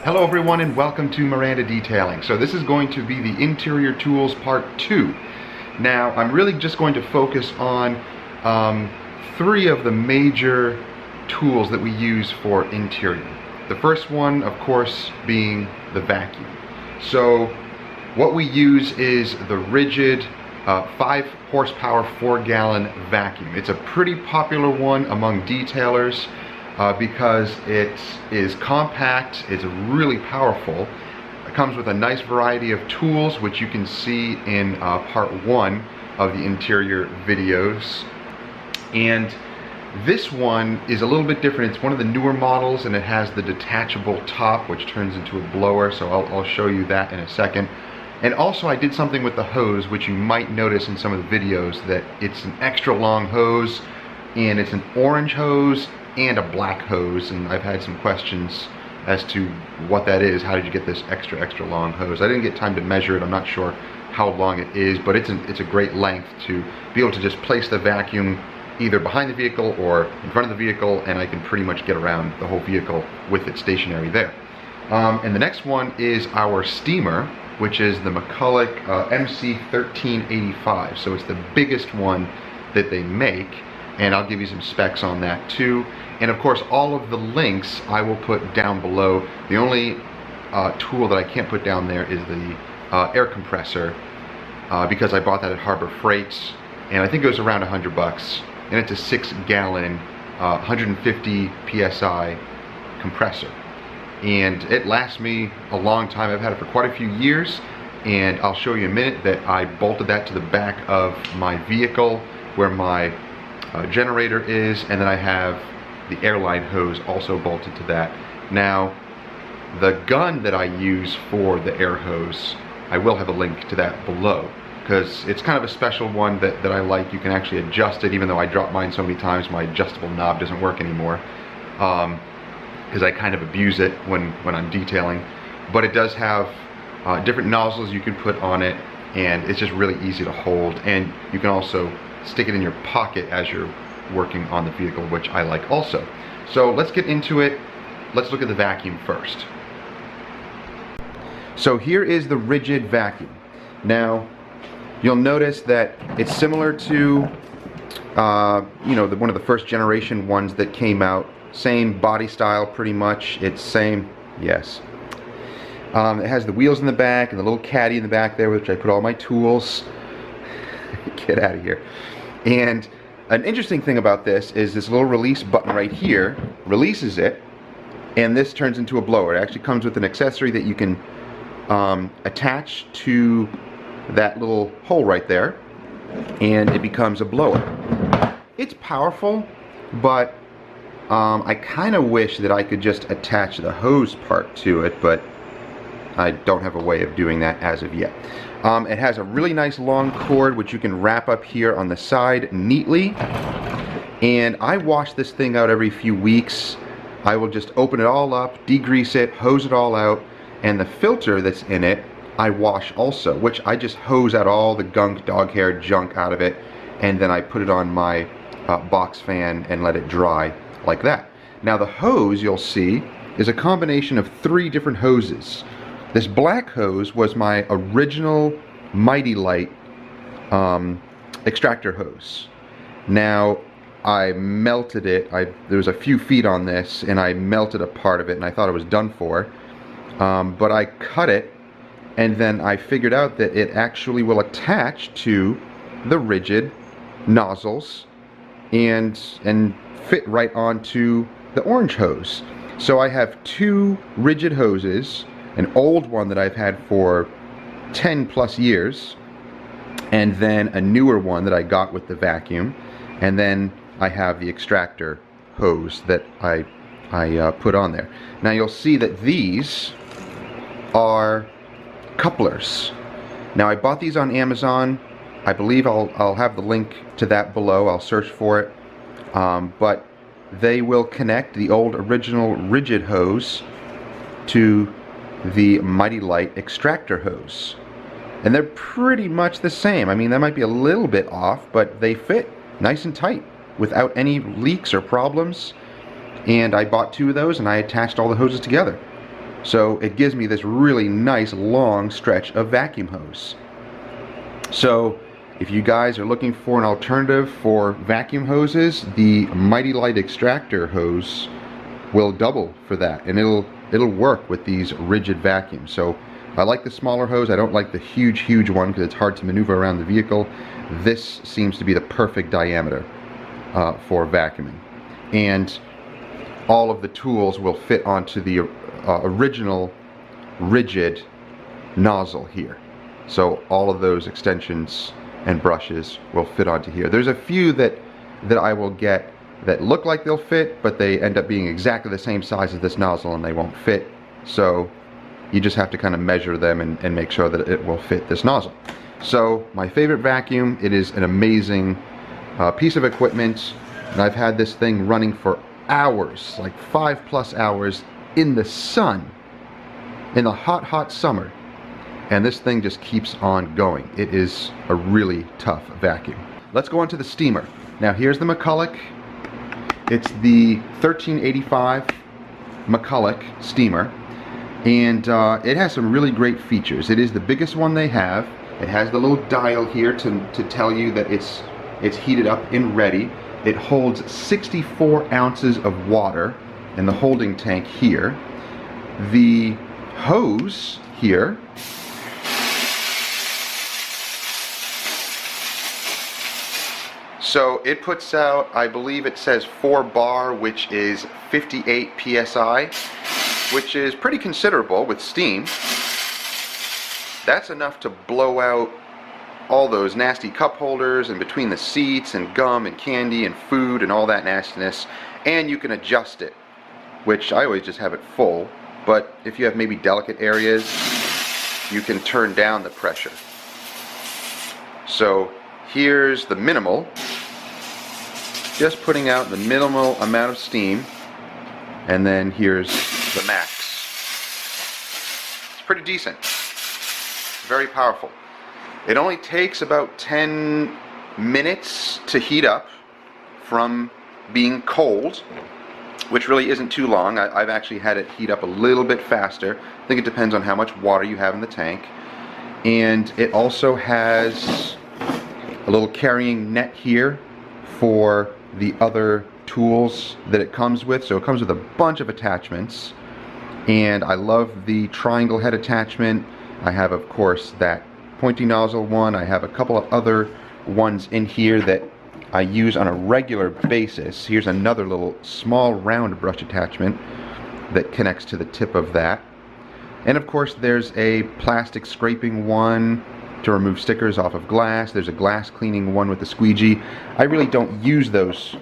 Hello everyone and welcome to Miranda Detailing. So this is going to be the interior tools part 2. Now I'm really just going to focus on 3 of the major tools that we use for interior. The first one, of course, being the vacuum. So what we use is the rigid 5 horsepower 4-gallon vacuum. It's a pretty popular one among detailers because it is compact, it's really powerful. It comes with a nice variety of tools, which you can see in part 1 of the interior videos. And this one is a little bit different. It's one of the newer models, and it has the detachable top, which turns into a blower, so I'll show you that in a second. And also I did something with the hose, which you might notice in some of the videos, that it's an extra long hose, and it's an orange hose and a black hose, and I've had some questions as to what that is. How did you get this extra long hose? I didn't get time to measure it. I'm not sure how long it is, but it's a great length to be able to just place the vacuum either behind the vehicle or in front of the vehicle, and I can pretty much get around the whole vehicle with it stationary there. And the next one is our steamer, which is the McCulloch MC1385. So it's the biggest one that they make, and I'll give you some specs on that too. And of course, all of the links I will put down below. The only tool that I can't put down there is the air compressor, because I bought that at Harbor Freight, and I think it was around $100, and it's a 6-gallon 150 psi compressor, and it lasts me a long time. I've had it for quite a few years, and I'll show you in a minute that I bolted that to the back of my vehicle where my generator is, and then I have the airline hose also bolted to that. Now, the gun that I use for the air hose, I will have a link to that below, because it's kind of a special one that I like. You can actually adjust it, even though I dropped mine so many times my adjustable knob doesn't work anymore, because I kind of abuse it when I'm detailing. But it does have different nozzles you can put on it, and it's just really easy to hold, and you can also stick it in your pocket as you're working on the vehicle, which I like also. So let's get into it. Let's look at the vacuum first. So here is the rigid vacuum. Now you'll notice that it's similar to one of the first generation ones that came out. Same body style pretty much. It's same, yes. It has the wheels in the back and the little caddy in the back there, which I put all my tools. Get out of here. And an interesting thing about this is this little release button right here releases it, and this turns into a blower. It actually comes with an accessory that you can attach to that little hole right there, and it becomes a blower. It's powerful, but I kind of wish that I could just attach the hose part to it, but I don't have a way of doing that as of yet. It has a really nice long cord, which you can wrap up here on the side neatly, and I wash this thing out every few weeks. I will just open it all up, degrease it, hose it all out, and the filter that's in it I wash also, which I just hose out all the gunk, dog hair, junk out of it, and then I put it on my box fan and let it dry like that. Now the hose, you'll see, is a combination of 3 different hoses. This black hose was my original Mighty Light extractor hose. Now I melted it. There was a few feet on this, and I melted a part of it, and I thought it was done for. But I cut it, and then I figured out that it actually will attach to the rigid nozzles and fit right onto the orange hose. So I have 2 rigid hoses, an old one that I've had for 10 plus years, and then a newer one that I got with the vacuum, and then I have the extractor hose that I put on there. Now you'll see that these are couplers. Now I bought these on Amazon. I believe I'll have the link to that below. I'll search for it. But they will connect the old original rigid hose to the Mighty Light extractor hose. And they're pretty much the same. I mean, that might be a little bit off, but they fit nice and tight without any leaks or problems. And I bought 2 of those and I attached all the hoses together. So it gives me this really nice long stretch of vacuum hose. So if you guys are looking for an alternative for vacuum hoses, the Mighty Light extractor hose will double for that, and it'll work with these rigid vacuums. So I like the smaller hose. I don't like the huge one because it's hard to maneuver around the vehicle. This seems to be the perfect diameter for vacuuming, and all of the tools will fit onto the original rigid nozzle here. So all of those extensions and brushes will fit onto here. There's a few that I will get that look like they'll fit, but they end up being exactly the same size as this nozzle and they won't fit. So you just have to kind of measure them and make sure that it will fit this nozzle. So my favorite vacuum, it is an amazing piece of equipment, and I've had this thing running for hours, like 5+ hours in the sun in the hot summer, and this thing just keeps on going. It is a really tough vacuum. Let's go on to the steamer. Now here's the McCulloch. It's the 1385 McCulloch Steamer, and it has some really great features. It is the biggest one they have. It has the little dial here to tell you that it's heated up and ready. It holds 64 ounces of water in the holding tank here. The hose here so it puts out, I believe it says 4 bar, which is 58 psi, which is pretty considerable with steam. That's enough to blow out all those nasty cup holders and between the seats and gum and candy and food and all that nastiness. And you can adjust it, which I always just have it full, but if you have maybe delicate areas, you can turn down the pressure. So here's the minimal, just putting out the minimal amount of steam, and then here's the max. It's pretty decent, very powerful. It only takes about 10 minutes to heat up from being cold, which really isn't too long. I've actually had it heat up a little bit faster. I think it depends on how much water you have in the tank. And it also has a little carrying net here for the other tools that it comes with. So it comes with a bunch of attachments, and I love the triangle head attachment. I have, of course, that pointy nozzle one. I have a couple of other ones in here that I use on a regular basis. Here's another little small round brush attachment that connects to the tip of that. And of course there's a plastic scraping one to remove stickers off of glass. There's a glass cleaning one with the squeegee. I really don't use those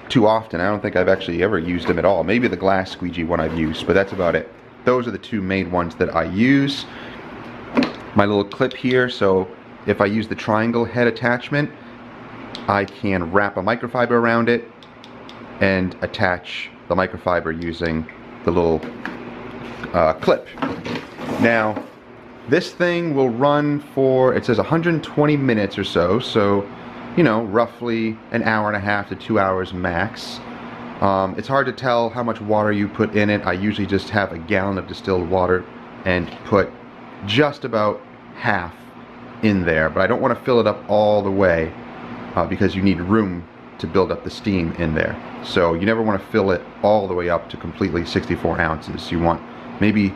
too often. I don't think I've actually ever used them at all. Maybe the glass squeegee one I've used, but that's about it. Those are the 2 main ones that I use. My little clip here, so if I use the triangle head attachment, I can wrap a microfiber around it and attach the microfiber using the little clip. Now, this thing will run for, it says 120 minutes or so, so, you know, roughly an hour and a half to 2 hours max. It's hard to tell how much water you put in it. I usually just have a gallon of distilled water and put just about half in there, but I don't want to fill it up all the way because you need room to build up the steam in there. So you never want to fill it all the way up to completely 64 ounces. You want maybe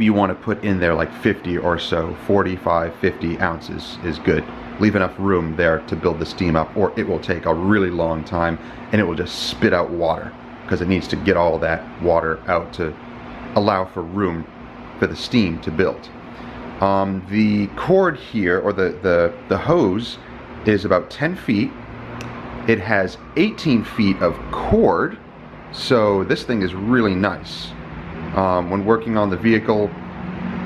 you want to put in there like 50 or so, 45, 50 ounces is good. Leave enough room there to build the steam up, or it will take a really long time and it will just spit out water because it needs to get all that water out to allow for room for the steam to build. The cord here, or the hose, is about 10 feet. It has 18 feet of cord, so this thing is really nice. When working on the vehicle,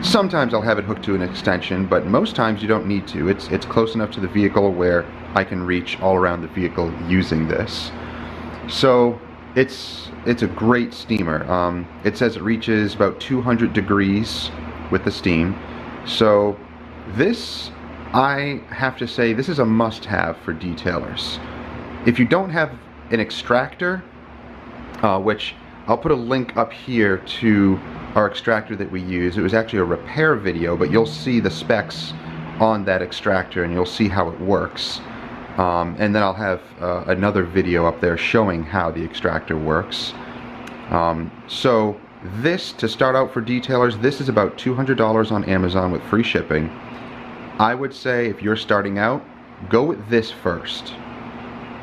sometimes I'll have it hooked to an extension, but most times you don't need to. It's close enough to the vehicle where I can reach all around the vehicle using this. So it's a great steamer. It says it reaches about 200 degrees with the steam. So this, I have to say, this is a must-have for detailers. If you don't have an extractor, which I'll put a link up here to our extractor that we use. It was actually a repair video, but you'll see the specs on that extractor and you'll see how it works. And then I'll have another video up there showing how the extractor works. So this, to start out for detailers, this is about $200 on Amazon with free shipping. I would say if you're starting out, go with this first.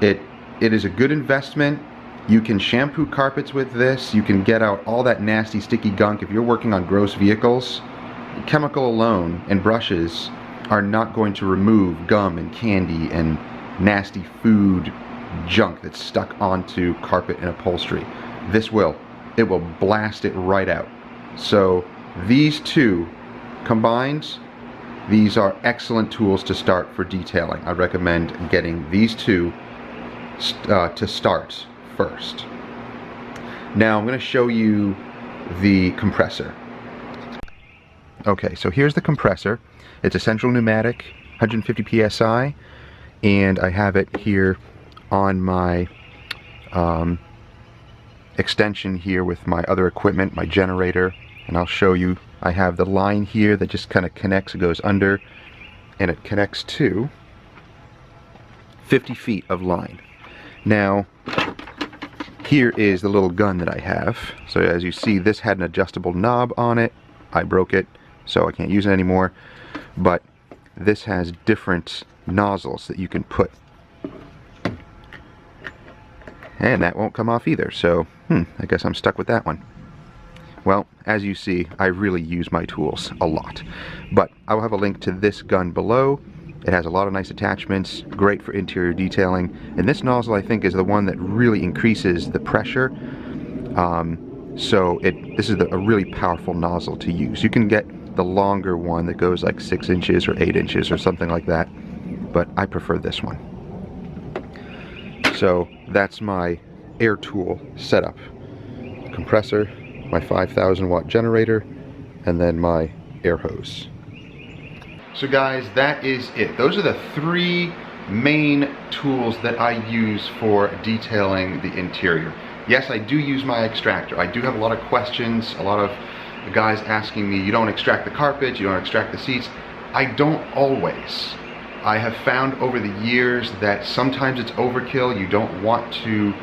It is a good investment. You can shampoo carpets with this. You can get out all that nasty sticky gunk. If you're working on gross vehicles, chemical alone and brushes are not going to remove gum and candy and nasty food junk that's stuck onto carpet and upholstery. This will. It will blast it right out. So these two combined, these are excellent tools to start for detailing. I recommend getting these two to start first. Now I'm going to show you the compressor. Okay, so here's the compressor. It's a central pneumatic, 150 psi, and I have it here on my extension here with my other equipment, my generator, and I'll show you. I have the line here that just kind of connects, it goes under, and it connects to 50 feet of line. Now, here is the little gun that I have. So as you see, this had an adjustable knob on it. I broke it, so I can't use it anymore. But this has different nozzles that you can put. And that won't come off either, so I guess I'm stuck with that one. Well, as you see, I really use my tools a lot. But I will have a link to this gun below. It has a lot of nice attachments, great for interior detailing. And this nozzle, I think, is the one that really increases the pressure. So this is a really powerful nozzle to use. You can get the longer one that goes like 6 inches or 8 inches or something like that, but I prefer this one. So that's my air tool setup. Compressor, my 5,000 watt generator, and then my air hose. So guys, that is it. Those are the 3 main tools that I use for detailing the interior. Yes, I do use my extractor. I do have a lot of questions, a lot of guys asking me, you don't extract the carpet, you don't extract the seats. I don't always. I have found over the years that sometimes it's overkill. You don't want to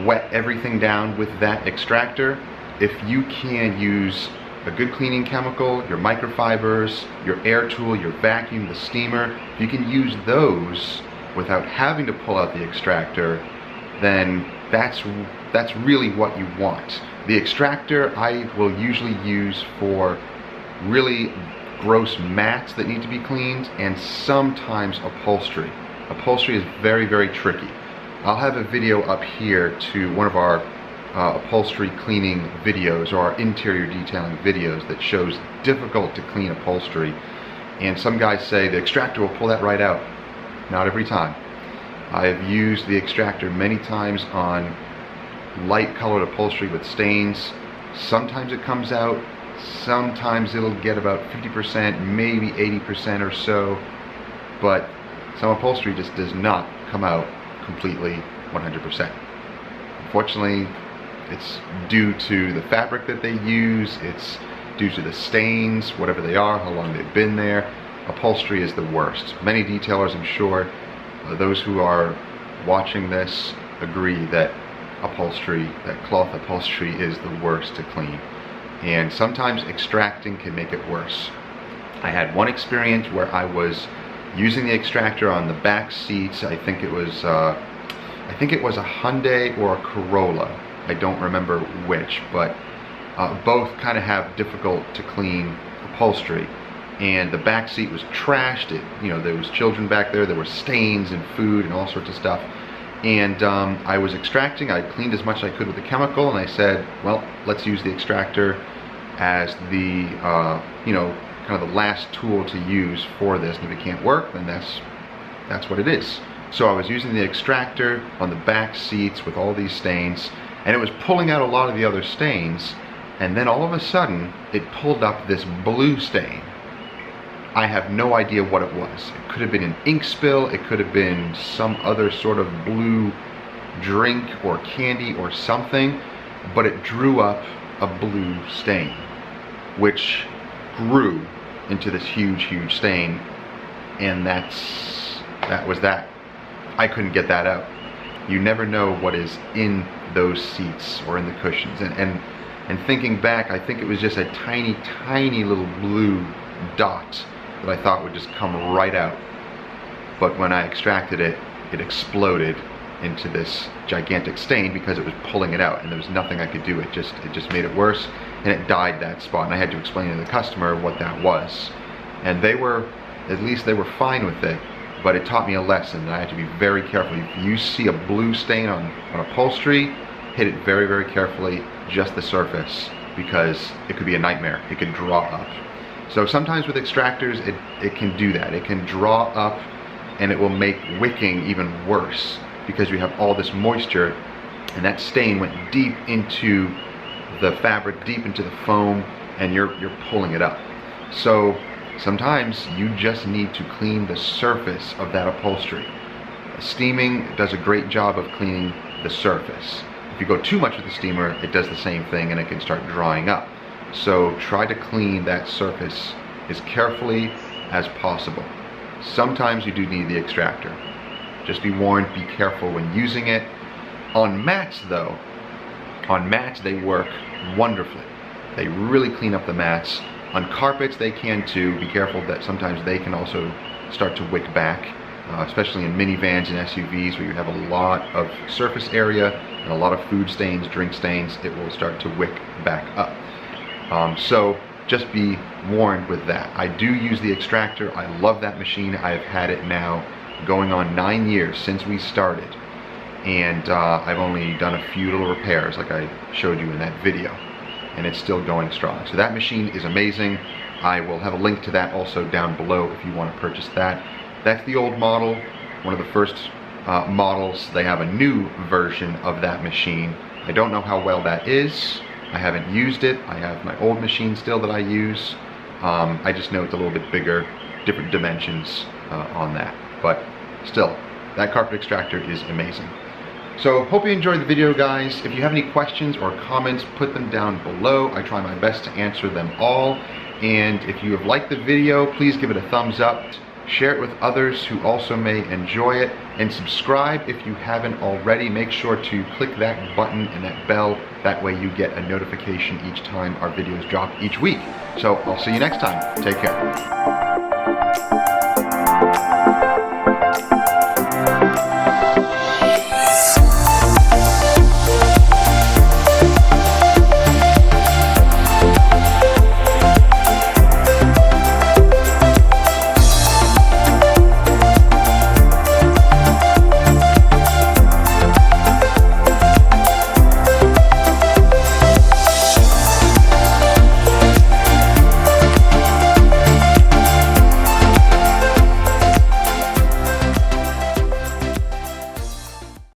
wet everything down with that extractor. If you can use a good cleaning chemical, your microfibers, your air tool, your vacuum, the steamer, if you can use those without having to pull out the extractor, then that's really what you want. The extractor I will usually use for really gross mats that need to be cleaned, and sometimes upholstery. Upholstery is very, very tricky. I'll have a video up here to one of our upholstery cleaning videos, or our interior detailing videos, that shows difficult to clean upholstery. And some guys say the extractor will pull that right out. Not every time. I've used the extractor many times on light colored upholstery with stains. Sometimes it comes out, sometimes it'll get about 50%, maybe 80% or so, but some upholstery just does not come out completely 100%. Unfortunately, it's due to the fabric that they use, it's due to the stains, whatever they are, how long they've been there. Upholstery is the worst. Many detailers, I'm sure, those who are watching this agree that upholstery, that cloth upholstery, is the worst to clean. And sometimes extracting can make it worse. I had one experience where I was using the extractor on the back seats. I think it was a Hyundai or a Corolla. I don't remember which, but both kind of have difficult to clean upholstery. And the back seat was trashed. There was children back there. There were stains and food and all sorts of stuff. And I was extracting. I cleaned as much as I could with the chemical, and I said, well, let's use the extractor as the kind of the last tool to use for this. And if it can't work, then that's what it is. So I was using the extractor on the back seats with all these stains, and it was pulling out a lot of the other stains, and then all of a sudden it pulled up this blue stain. I have no idea what it was. It could have been an ink spill, it could have been some other sort of blue drink or candy or something, but it drew up a blue stain, which grew into this huge stain, and that was that. I couldn't get that out. You never know what is in those seats or in the cushions, and thinking back, I think it was just a tiny little blue dot that I thought would just come right out. But when I extracted it, it exploded into this gigantic stain because it was pulling it out, and there was nothing I could do. It just made it worse, and it dyed that spot. And I had to explain to the customer what that was. And at least they were fine with it, but it taught me a lesson that I had to be very careful. If you see a blue stain on upholstery, hit it very carefully, just the surface, because it could be a nightmare. It could draw up. So sometimes with extractors, it can do that. It can draw up, and it will make wicking even worse because you have all this moisture, and that stain went deep into the fabric, deep into the foam, and you're pulling it up. So sometimes you just need to clean the surface of that upholstery. Steaming does a great job of cleaning the surface. If you go too much with the steamer, it does the same thing, and it can start drying up. So try to clean that surface as carefully as possible. Sometimes you do need the extractor. Just be warned, be careful when using it. On mats though, they work wonderfully. They really clean up the mats. On carpets they can too. Be careful that sometimes they can also start to wick back, especially in minivans and SUVs where you have a lot of surface area and a lot of food stains, drink stains. It will start to wick back up. So just be warned with that. I do use the extractor. I love that machine. I've had it now going on 9 years since we started, and I've only done a few little repairs like I showed you in that video, and it's still going strong. So that machine is amazing. I will have a link to that also down below if you want to purchase that. That's the old model, one of the first models. They have a new version of that machine. I don't know how well that is. I haven't used it. I have my old machine still that I use. I just know it's a little bit bigger, different dimensions on that. But still, that carpet extractor is amazing. So hope you enjoyed the video, guys. If you have any questions or comments, put them down below. I try my best to answer them all. And if you have liked the video, please give it a thumbs up. Share it with others who also may enjoy it, and subscribe if you haven't already. Make sure to click that button and that bell. That way you get a notification each time our videos drop each week. So I'll see you next time. Take care.